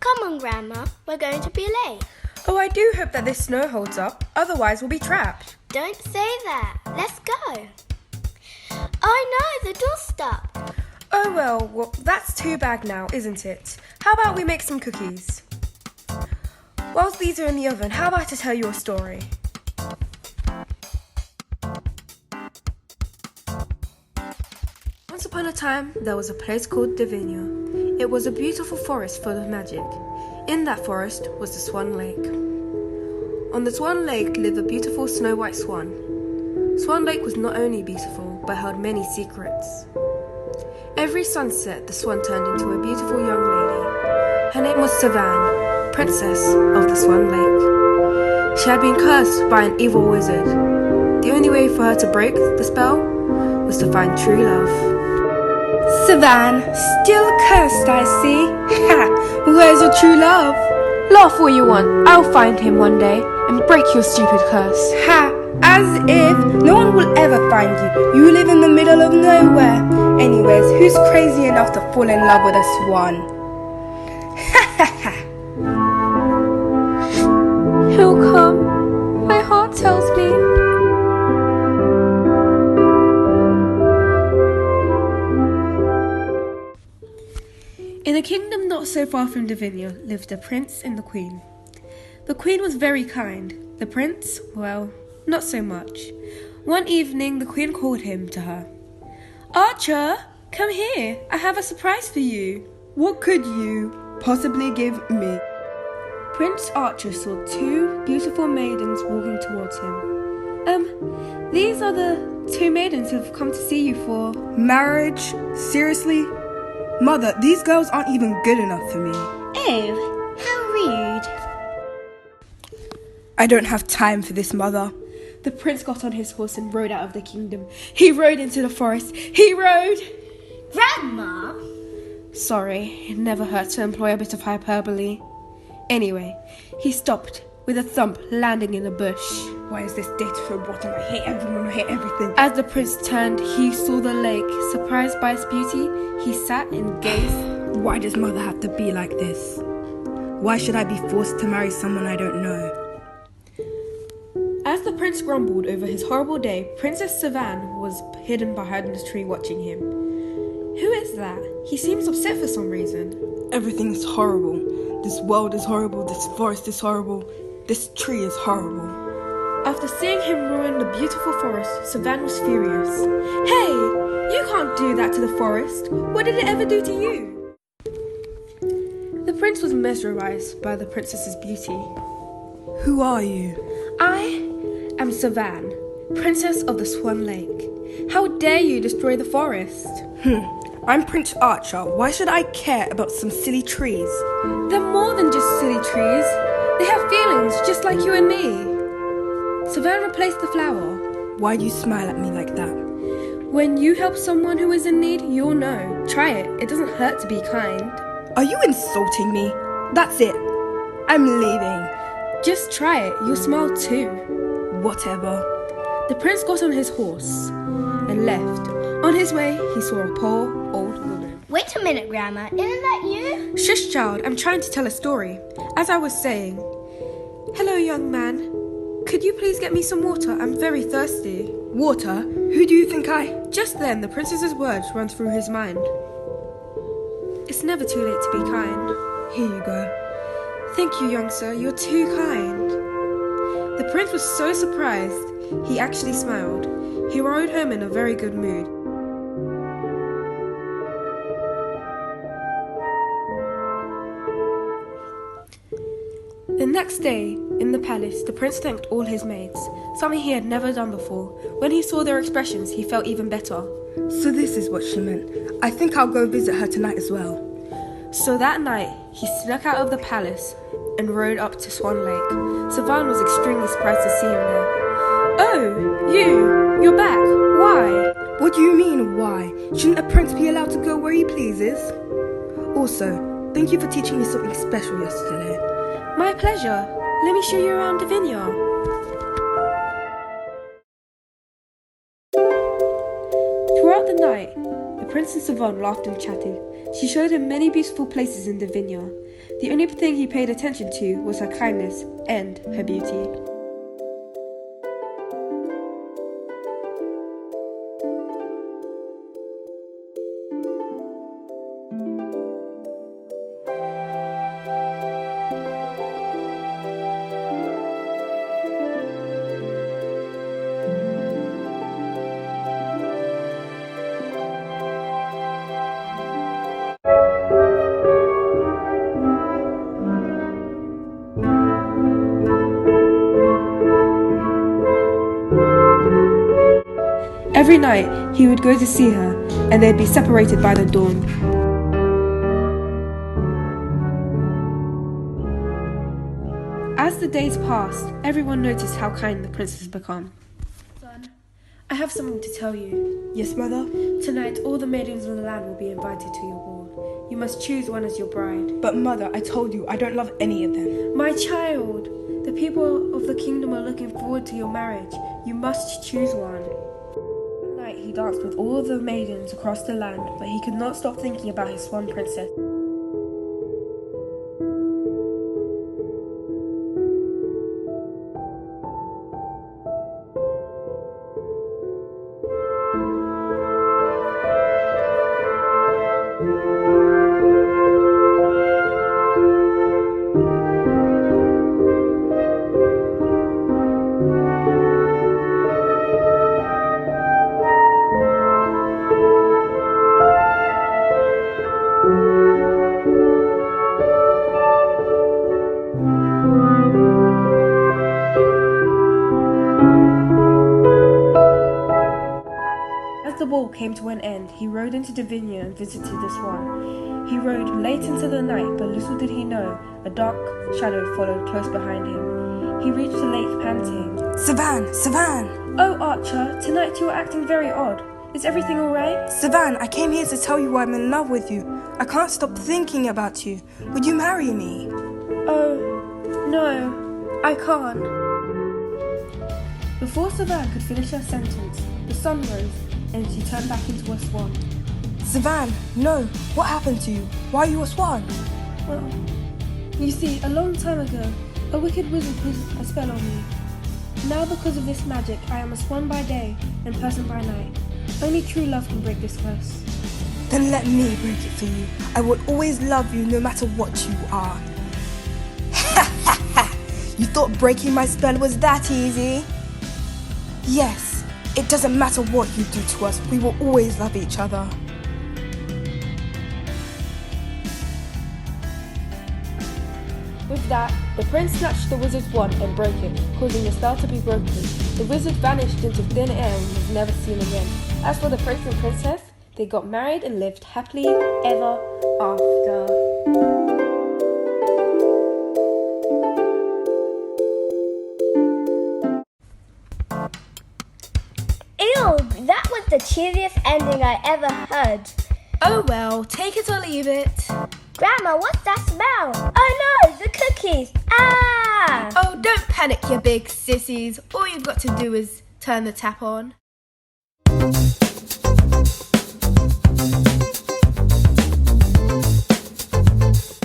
Come on, Grandma, we're going to be late. Oh, I do hope that this snow holds up, otherwise we'll be trapped. Don't say that. Let's go. Oh no, the door's stuck. Oh well, that's too bad now, isn't it? How about we make some cookies? Whilst these are in the oven, how about I tell you a story? Once upon a time, there was a place called Divina. It was a beautiful forest full of magic. In that forest was the Swan Lake. On the Swan Lake lived a beautiful snow-white swan. Swan Lake was not only beautiful, but held many secrets. Every sunset, the swan turned into a beautiful young lady. Her name was Savanne, Princess of the Swan Lake. She had been cursed by an evil wizard. The only way for her to break the spell was to find true love. Savanne, still cursed, I see. Ha! Where's your true love? Laugh all you want. I'll find him one day and break your stupid curse. Ha! As if no one will ever find you. You live in the middle of nowhere. Anyways, who's crazy enough to fall in love with a swan? Ha ha ha! He'll come. My heart tells me. In a kingdom not so far from Divina lived a prince and the queen. The queen was very kind. The prince, well, not so much. One evening, the queen called him to her. Archer, come here. I have a surprise for you. What could you possibly give me? Prince Archer saw two beautiful maidens walking towards him. These are the two maidens who've come to see you for... Marriage? Seriously? Mother, these girls aren't even good enough for me. Oh, how rude. I don't have time for this, Mother. The prince got on his horse and rode out of the kingdom. He rode into the forest. He rode... Grandma? Sorry, it never hurts to employ a bit of hyperbole. Anyway, he stopped with a thump, landing in a bush. Why is this date so rotten? I hate everyone, I hate everything. As the prince turned, he saw the lake. Surprised by its beauty, he sat and gazed. Why does Mother have to be like this? Why should I be forced to marry someone I don't know? As the prince grumbled over his horrible day, Princess Savanne was hidden behind the tree watching him. Who is that? He seems upset for some reason. Everything is horrible. This world is horrible, this forest is horrible, this tree is horrible. After seeing him ruin the beautiful forest, Savanne was furious. Hey, you can't do that to the forest. What did it ever do to you? The prince was mesmerized by the princess's beauty. Who are you? I am Savanne, Princess of the Swan Lake. How dare you destroy the forest? I'm Prince Archer. Why should I care about some silly trees? They're more than just silly trees. They have feelings just like you and me. Savanne replaced the flower. Why do you smile at me like that? When you help someone who is in need, you'll know. Try it. It doesn't hurt to be kind. Are you insulting me? That's it. I'm leaving. Just try it. You'll smile too. Whatever. The prince got on his horse and left. On his way, he saw a poor old woman. Wait a minute, Grandma. Isn't that you? Shush, child. I'm trying to tell a story. As I was saying, hello, young man. Could you please get me some water? I'm very thirsty. Water? Who do you think I... Just then, the princess's words ran through his mind. It's never too late to be kind. Here you go. Thank you, young sir. You're too kind. The prince was so surprised, he actually smiled. He rode home in a very good mood. The next day, in the palace, the prince thanked all his maids, something he had never done before. When he saw their expressions, he felt even better. So this is what she meant. I think I'll go visit her tonight as well. So that night, he snuck out of the palace and rode up to Swan Lake. Savanne was extremely surprised to see him there. Oh, you're back. Why? What do you mean, why? Shouldn't a prince be allowed to go where he pleases? Also, thank you for teaching me something special yesterday. My pleasure. Let me show you around Divina. Throughout the night, the Princess Savanne laughed and chatted. She showed him many beautiful places in Divinia. The only thing he paid attention to was her kindness and her beauty. Every night, he would go to see her, and they'd be separated by the dawn. As the days passed, everyone noticed how kind the prince has become. Son, I have something to tell you. Yes, mother? Tonight, all the maidens of the land will be invited to your ball. You must choose one as your bride. But mother, I told you, I don't love any of them. My child, the people of the kingdom are looking forward to your marriage. You must choose one. He danced with all the maidens across the land, but he could not stop thinking about his swan princess. As the ball came to an end, he rode into Divinia and visited the swan. He rode late into the night, but little did he know, a dark shadow followed close behind him. He reached the lake panting. Savanne! Savanne! Oh, Archer, tonight you are acting very odd. Is everything all right? Savanne, I came here to tell you I'm in love with you. I can't stop thinking about you. Would you marry me? Oh, no, I can't. Before Savanne could finish her sentence, the sun rose and she turned back into a swan. Savanne, no. What happened to you? Why are you a swan? Well, you see, a long time ago, a wicked wizard put a spell on me. Now because of this magic, I am a swan by day and person by night. Only true love can break this curse. Then let me break it for you. I will always love you no matter what you are. Ha ha ha! You thought breaking my spell was that easy? Yes, it doesn't matter what you do to us, we will always love each other. With that, the prince snatched the wizard's wand and broke it, causing the spell to be broken. The wizard vanished into thin air and was never seen again. As for the prince and princess, they got married and lived happily ever after. Ew, that was the cheesiest ending I ever heard. Oh well, take it or leave it. Grandma, what's that smell? Oh no, the cookies! Ah! Oh, don't panic, you big sissies. All you've got to do is turn the tap on.